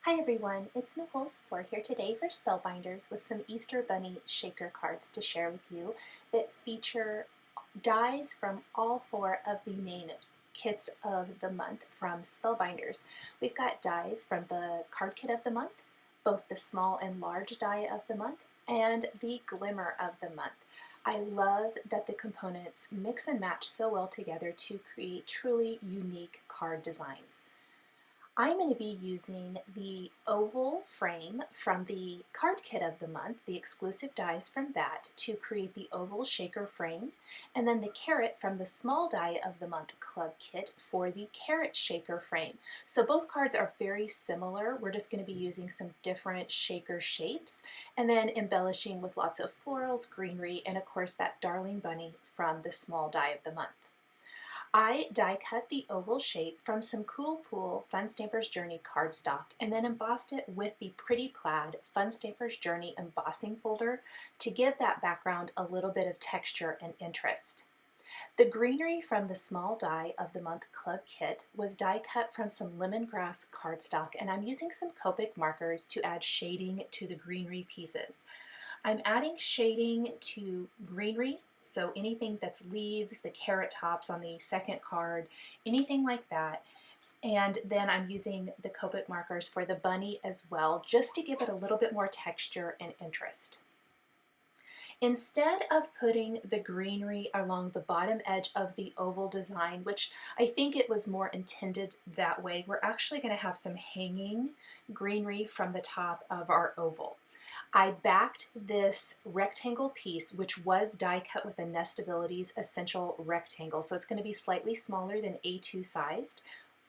Hi everyone, it's Nicole here today for Spellbinders with some Easter Bunny shaker cards to share with you that feature dies from all four of the main kits of the month from Spellbinders. We've got dies from the card kit of the month, both the small and large die of the month, and the Glimmer of the month. I love that the components mix and match so well together to create truly unique card designs. I'm going to be using the oval frame from the card kit of the month, the exclusive dies from that, to create the oval shaker frame, and then the carrot from the small die of the month club kit for the carrot shaker frame. So both cards are very similar. We're just going to be using some different shaker shapes and then embellishing with lots of florals, greenery, and of course that darling bunny from the small die of the month. I die cut the oval shape from some Cool Pool Fun Stampers Journey cardstock and then embossed it with the Pretty Plaid Fun Stampers Journey embossing folder to give that background a little bit of texture and interest. The greenery from the small die of the month club kit was die cut from some Lemongrass cardstock, and I'm using some Copic markers to add shading to the greenery pieces. I'm adding shading to greenery, so anything that's leaves, the carrot tops on the second card, anything like that. And then I'm using the Copic markers for the bunny as well, just to give it a little bit more texture and interest. Instead of putting the greenery along the bottom edge of the oval design, which I think it was more intended that way, we're actually going to have some hanging greenery from the top of our oval. I backed this rectangle piece, which was die cut with a Nestabilities Essential Rectangle, so it's going to be slightly smaller than A2 sized,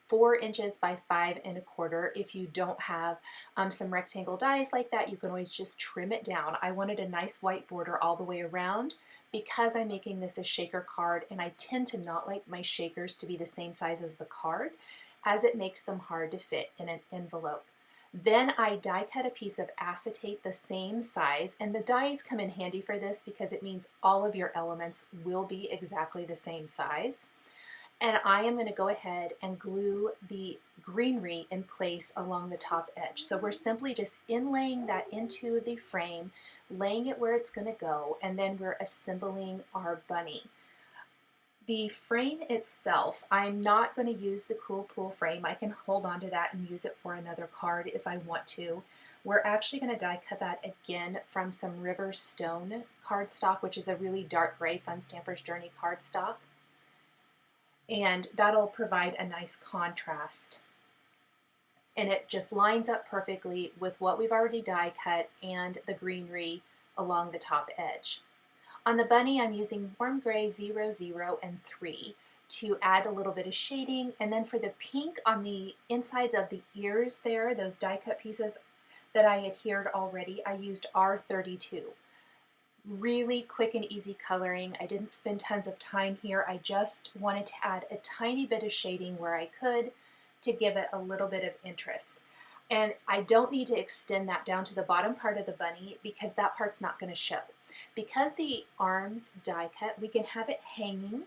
4 inches by 5 1/4. If you don't have some rectangle dies like that, you can always just trim it down. I wanted a nice white border all the way around because I'm making this a shaker card, and I tend to not like my shakers to be the same size as the card, as it makes them hard to fit in an envelope. Then I die cut a piece of acetate the same size, and the dies come in handy for this because it means all of your elements will be exactly the same size. And I am going to go ahead and glue the greenery in place along the top edge. So we're simply just inlaying that into the frame, laying it where it's going to go, and then we're assembling our bunny. The frame itself, I'm not going to use the Cool Pool frame. I can hold on to that and use it for another card if I want to. We're actually going to die cut that again from some River Stone cardstock, which is a really dark gray Fun Stampers Journey cardstock. And that'll provide a nice contrast. And it just lines up perfectly with what we've already die cut and the greenery along the top edge. On the bunny, I'm using Warm Gray 0, 0, and 3 to add a little bit of shading. And then for the pink on the insides of the ears there, those die cut pieces that I adhered already, I used R32. Really quick and easy coloring. I didn't spend tons of time here. I just wanted to add a tiny bit of shading where I could to give it a little bit of interest. And I don't need to extend that down to the bottom part of the bunny because that part's not going to show. Because the arms die cut, we can have it hanging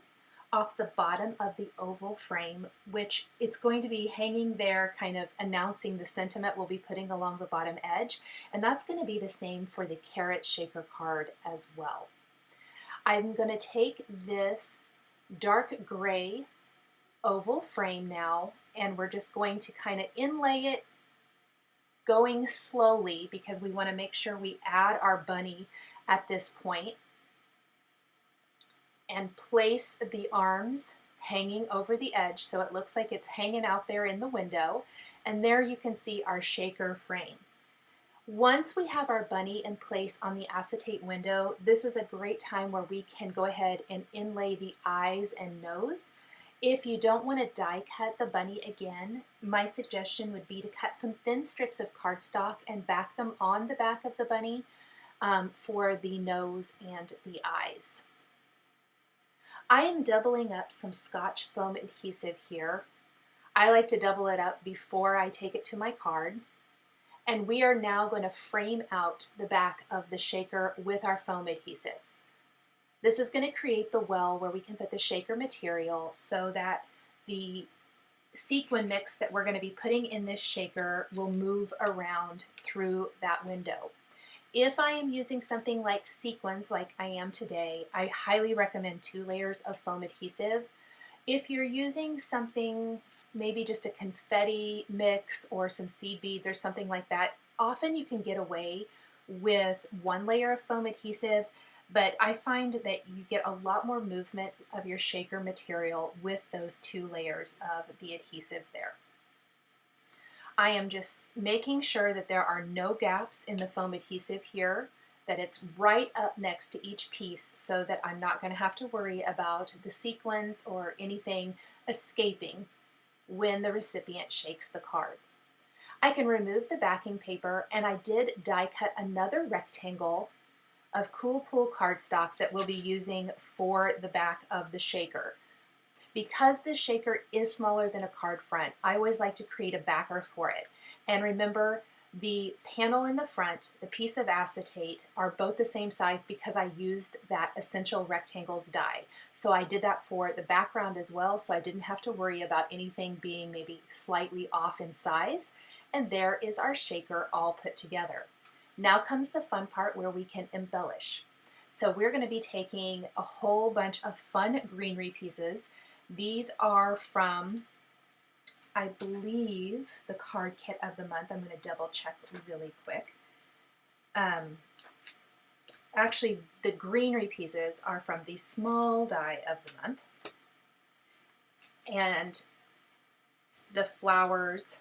off the bottom of the oval frame, which it's going to be hanging there, kind of announcing the sentiment we'll be putting along the bottom edge. And that's going to be the same for the carrot shaker card as well. I'm going to take this dark gray oval frame now, and we're just going to kind of inlay it, going slowly because we want to make sure we add our bunny at this point, and place the arms hanging over the edge so it looks like it's hanging out there in the window. And there you can see our shaker frame. Once we have our bunny in place on the acetate window, this is a great time where we can go ahead and inlay the eyes and nose. If you don't want to die cut the bunny again, my suggestion would be to cut some thin strips of cardstock and back them on the back of the bunny for the nose and the eyes. I am doubling up some Scotch foam adhesive here. I like to double it up before I take it to my card. And we are now going to frame out the back of the shaker with our foam adhesive. This is going to create the well where we can put the shaker material so that the sequin mix that we're going to be putting in this shaker will move around through that window. If I am using something like sequins like I am today, I highly recommend 2 layers of foam adhesive. If you're using something, maybe just a confetti mix or some seed beads or something like that, often you can get away with 1 layer of foam adhesive, but I find that you get a lot more movement of your shaker material with those 2 layers of the adhesive there. I am just making sure that there are no gaps in the foam adhesive here, that it's right up next to each piece so that I'm not going to have to worry about the sequins or anything escaping when the recipient shakes the card. I can remove the backing paper, and I did die cut another rectangle of Cool Pool cardstock that we'll be using for the back of the shaker. Because this shaker is smaller than a card front, I always like to create a backer for it. And remember, the panel in the front, the piece of acetate, are both the same size because I used that Essential Rectangles die. So I did that for the background as well, so I didn't have to worry about anything being maybe slightly off in size. And there is our shaker all put together. Now comes the fun part where we can embellish. So we're going to be taking a whole bunch of fun greenery pieces. These are from, I believe, the card kit of the month. I'm going to double check really quick. Actually, the greenery pieces are from the small die of the month. And the flowers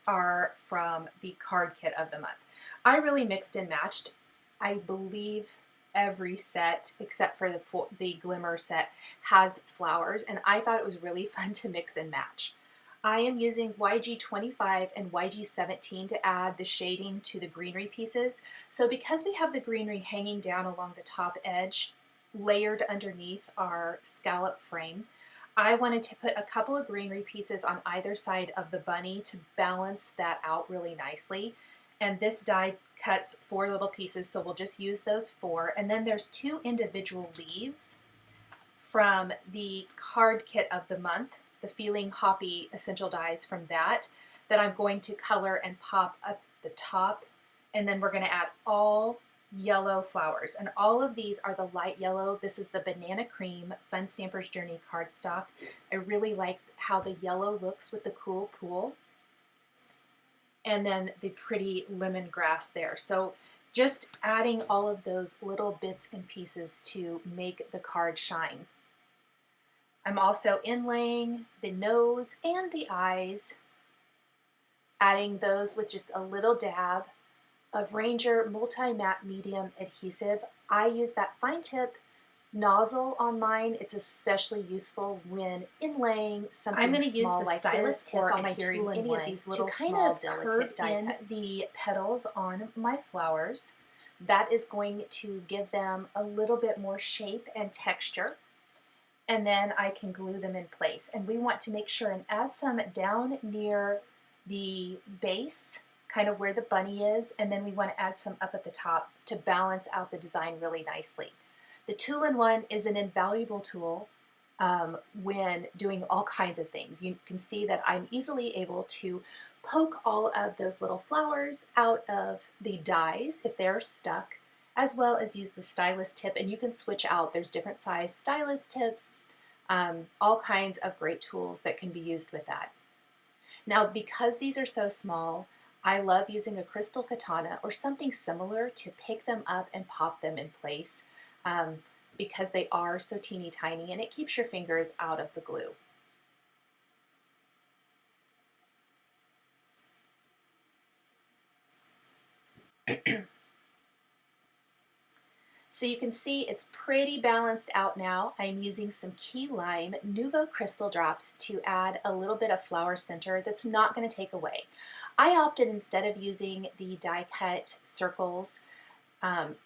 are from the card kit of the month. I really mixed and matched, I believe, every set except for the Glimmer set has flowers, and I thought it was really fun to mix and match. I am using YG25 and YG17 to add the shading to the greenery pieces. So because we have the greenery hanging down along the top edge, layered underneath our scallop frame, I wanted to put a couple of greenery pieces on either side of the bunny to balance that out really nicely. And this die cuts 4 little pieces, so we'll just use those 4. And then there's 2 individual leaves from the card kit of the month, the Feeling Hoppy Essential Dies from that I'm going to color and pop up the top. And then we're going to add all yellow flowers. And all of these are the light yellow. This is the Banana Cream Fun Stamper's Journey cardstock. I really like how the yellow looks with the Cool Pool. And then the pretty lemongrass there. So just adding all of those little bits and pieces to make the card shine. I'm also inlaying the nose and the eyes, adding those with just a little dab of Ranger Multi-Matte Medium Adhesive. I use that fine tip nozzle on mine. It's especially useful when inlaying something small. I'm going to use the stylus tip on my any of these little to kind of curve in the petals on my flowers. That is going to give them a little bit more shape and texture. And then I can glue them in place. And we want to make sure and add some down near the base, kind of where the bunny is, and then we want to add some up at the top to balance out the design really nicely. The Tool-in-One is an invaluable tool when doing all kinds of things. You can see that I'm easily able to poke all of those little flowers out of the dies if they're stuck, as well as use the stylus tip, and you can switch out. There's different size stylus tips, all kinds of great tools that can be used with that. Now, because these are so small, I love using a crystal katana or something similar to pick them up and pop them in place because they are so teeny tiny, and it keeps your fingers out of the glue. So you can see it's pretty balanced out now. I'm using some Key Lime Nouveau Crystal Drops to add a little bit of flower center that's not going to take away. I opted, instead of using the die cut circles,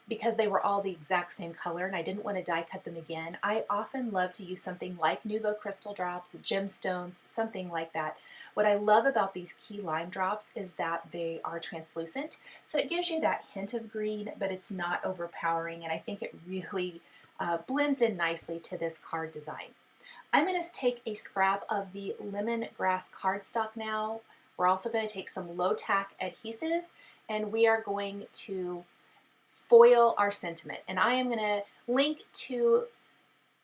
because they were all the exact same color and I didn't want to die cut them again, I often love to use something like Nouveau Crystal Drops, gemstones, something like that. What I love about these Key Lime drops is that they are translucent, so it gives you that hint of green, but it's not overpowering, and I think it really blends in nicely to this card design. I'm going to take a scrap of the Lemongrass cardstock now. We're also going to take some low tack adhesive, and we are going to foil our sentiment. And I am going to link to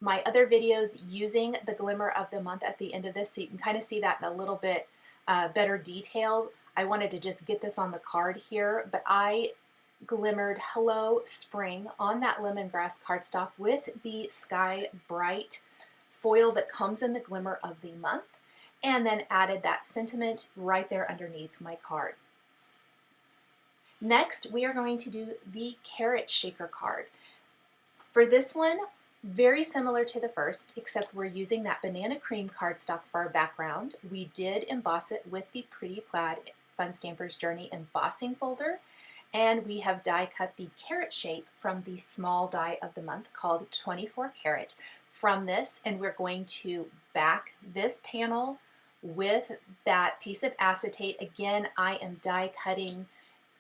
my other videos using the Glimmer of the Month at the end of this, so you can kind of see that in a little bit better detail. I wanted to just get this on the card here, but I glimmered Hello Spring on that lemongrass cardstock with the Skybright foil that comes in the Glimmer of the Month, and then added that sentiment right there underneath my card. Next, we are going to do the Carrot Shaker card. For this one, very similar to the first, except we're using that banana cream cardstock for our background. We did emboss it with the Pretty Plaid Fun Stampers Journey embossing folder, and we have die cut the carrot shape from the small die of the month called 24 Carat from this, and we're going to back this panel with that piece of acetate. Again, I am die cutting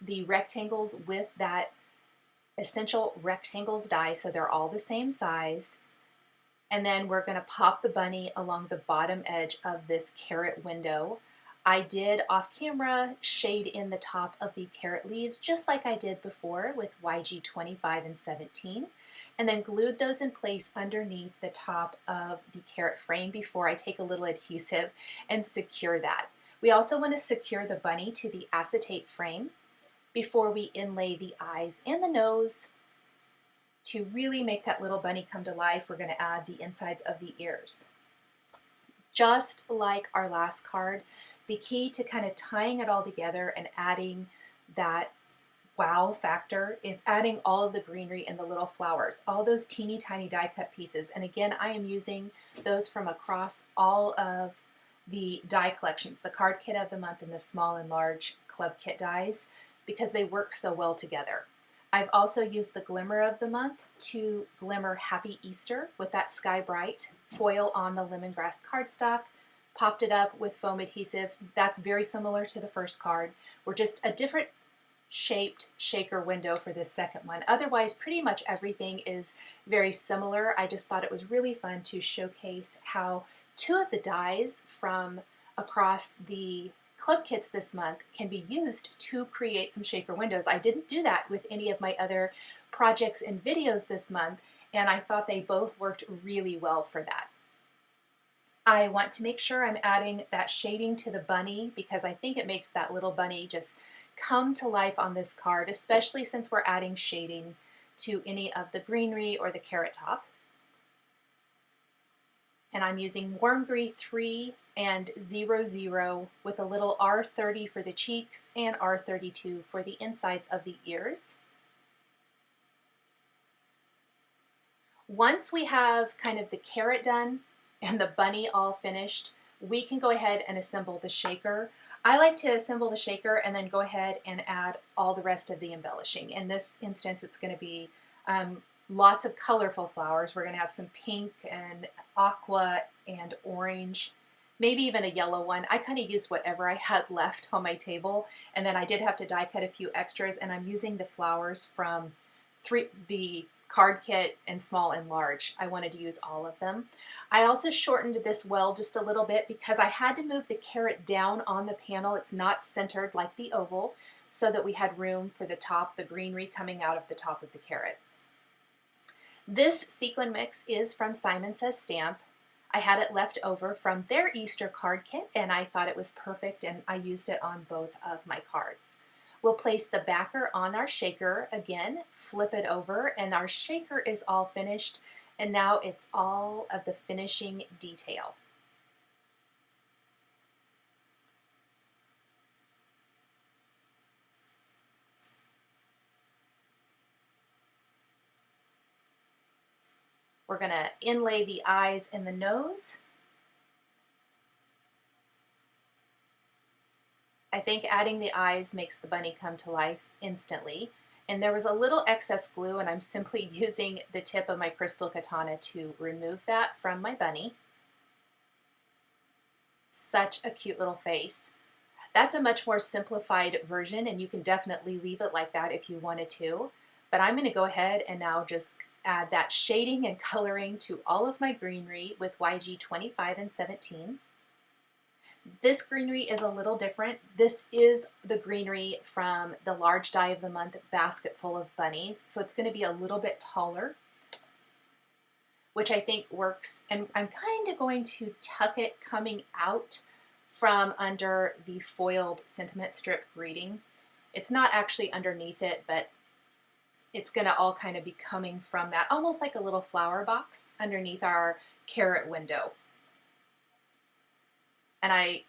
the rectangles with that Essential Rectangles die, so they're all the same size. And then we're going to pop the bunny along the bottom edge of this carrot window. I did off camera shade in the top of the carrot leaves just like I did before with YG 25 and 17, and then glued those in place underneath the top of the carrot frame before I take a little adhesive and secure that. We also want to secure the bunny to the acetate frame before we inlay the eyes and the nose. To really make that little bunny come to life, we're going to add the insides of the ears. Just like our last card, the key to kind of tying it all together and adding that wow factor is adding all of the greenery and the little flowers, all those teeny tiny die cut pieces. And again, I am using those from across all of the die collections, the card kit of the month and the small and large club kit dies, because they work so well together. I've also used the Glimmer of the Month to glimmer Happy Easter with that Skybright foil on the lemongrass cardstock, popped it up with foam adhesive. That's very similar to the first card. We're just a different shaped shaker window for this second one. Otherwise, pretty much everything is very similar. I just thought it was really fun to showcase how two of the dies from across the club kits this month can be used to create some shaker windows. I didn't do that with any of my other projects and videos this month, and I thought they both worked really well for that. I want to make sure I'm adding that shading to the bunny because I think it makes that little bunny just come to life on this card, especially since we're adding shading to any of the greenery or the carrot top. And I'm using Warm Green 3 and 00 with a little R30 for the cheeks and R32 for the insides of the ears. Once we have kind of the carrot done and the bunny all finished, we can go ahead and assemble the shaker. I like to assemble the shaker and then go ahead and add all the rest of the embellishing. In this instance, it's going to be lots of colorful flowers. We're going to have some pink and aqua and orange, maybe even a yellow one. I kind of used whatever I had left on my table, and then I did have to die cut a few extras, and I'm using the flowers from the card kit and small and large. I wanted to use all of them. I also shortened this well just a little bit because I had to move the carrot down on the panel. It's not centered like the oval, so that we had room for the top, the greenery coming out of the top of the carrot. This sequin mix is from Simon Says Stamp. I had it left over from their Easter card kit, and I thought it was perfect, and I used it on both of my cards. We'll place the backer on our shaker again, flip it over, and our shaker is all finished, and now it's all of the finishing detail. We're going to inlay the eyes and the nose. I think adding the eyes makes the bunny come to life instantly. And there was a little excess glue, and I'm simply using the tip of my crystal katana to remove that from my bunny. Such a cute little face. That's a much more simplified version, and you can definitely leave it like that if you wanted to. But I'm going to go ahead and now just add that shading and coloring to all of my greenery with YG 25 and 17. This greenery is a little different. This is the greenery from the large die of the month basket full of bunnies, so it's going to be a little bit taller, which I think works. And I'm kind of going to tuck it coming out from under the foiled sentiment strip greeting. It's not actually underneath it, but it's going to all kind of be coming from that, almost like a little flower box underneath our carrot window. And I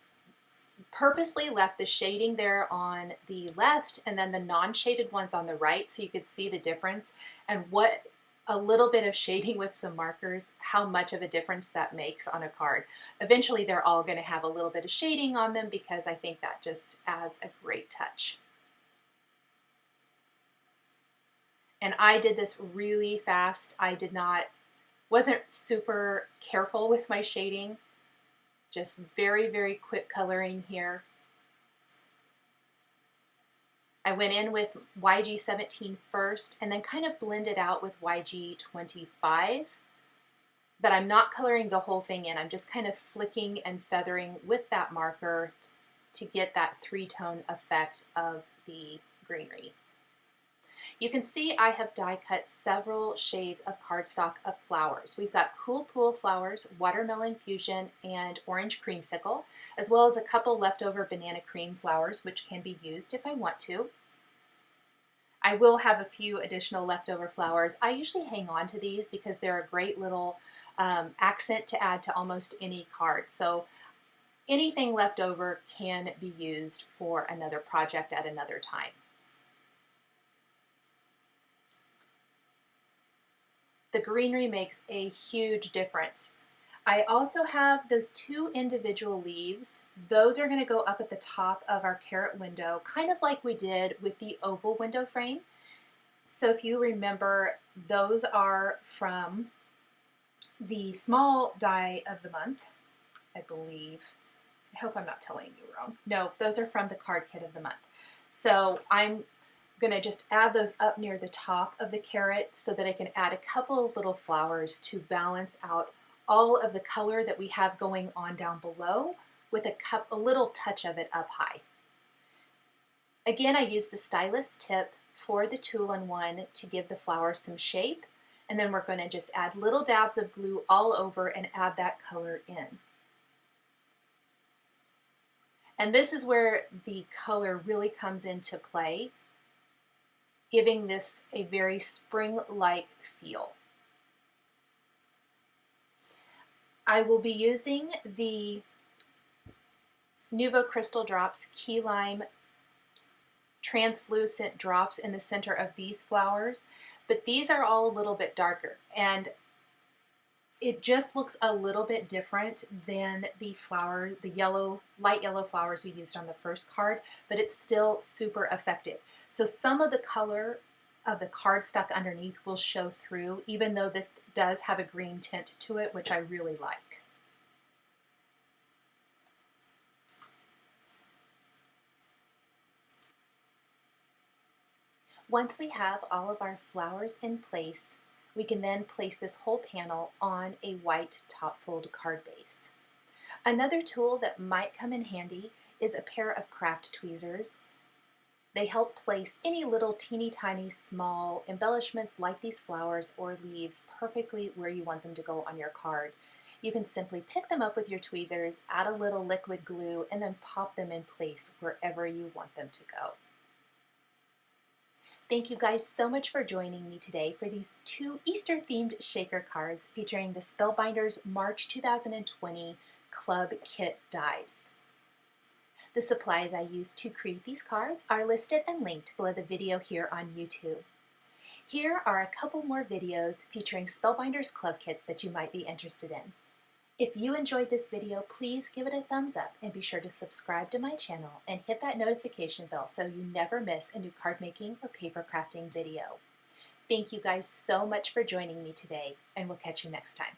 purposely left the shading there on the left and then the non-shaded ones on the right so you could see the difference and what a little bit of shading with some markers, how much of a difference that makes on a card. Eventually they're all going to have a little bit of shading on them because I think that just adds a great touch. And I did this really fast. I wasn't super careful with my shading. Just very, very quick coloring here. I went in with YG 17 first and then kind of blended out with YG 25. But I'm not coloring the whole thing in. I'm just kind of flicking and feathering with that marker to get that three-tone effect of the greenery. You can see I have die cut several shades of cardstock of flowers. We've got Cool Pool flowers, Watermelon Fusion, and Orange Creamsicle, as well as a couple leftover banana cream flowers, which can be used if I want to. I will have a few additional leftover flowers. I usually hang on to these because they're a great little accent to add to almost any card. So anything left over can be used for another project at another time. The greenery makes a huge difference. I also have those two individual leaves. Those are going to go up at the top of our carrot window, kind of like we did with the oval window frame. So if you remember, those are from the small die of the month, I believe. I hope I'm not telling you wrong. No, those are from the card kit of the month. So I'm going to just add those up near the top of the carrot so that I can add a couple of little flowers to balance out all of the color that we have going on down below with a little touch of it up high. Again, I use the stylus tip for the two-in-one to give the flower some shape, and then we're going to just add little dabs of glue all over and add that color in. And this is where the color really comes into play, giving this a very spring-like feel. I will be using the Nuvo Crystal Drops Key Lime translucent drops in the center of these flowers, but these are all a little bit darker, and it just looks a little bit different than the flower, the yellow, light yellow flowers we used on the first card, but it's still super effective. So some of the color of the cardstock underneath will show through, even though this does have a green tint to it, which I really like. Once we have all of our flowers in place, we can then place this whole panel on a white top fold card base. Another tool that might come in handy is a pair of craft tweezers. They help place any little teeny tiny small embellishments like these flowers or leaves perfectly where you want them to go on your card. You can simply pick them up with your tweezers, add a little liquid glue, and then pop them in place wherever you want them to go. Thank you guys so much for joining me today for these two Easter-themed shaker cards featuring the Spellbinders March 2020 Club Kit dies. The supplies I used to create these cards are listed and linked below the video here on YouTube. Here are a couple more videos featuring Spellbinders Club Kits that you might be interested in. If you enjoyed this video, please give it a thumbs up and be sure to subscribe to my channel and hit that notification bell so you never miss a new card making or paper crafting video. Thank you guys so much for joining me today, and we'll catch you next time.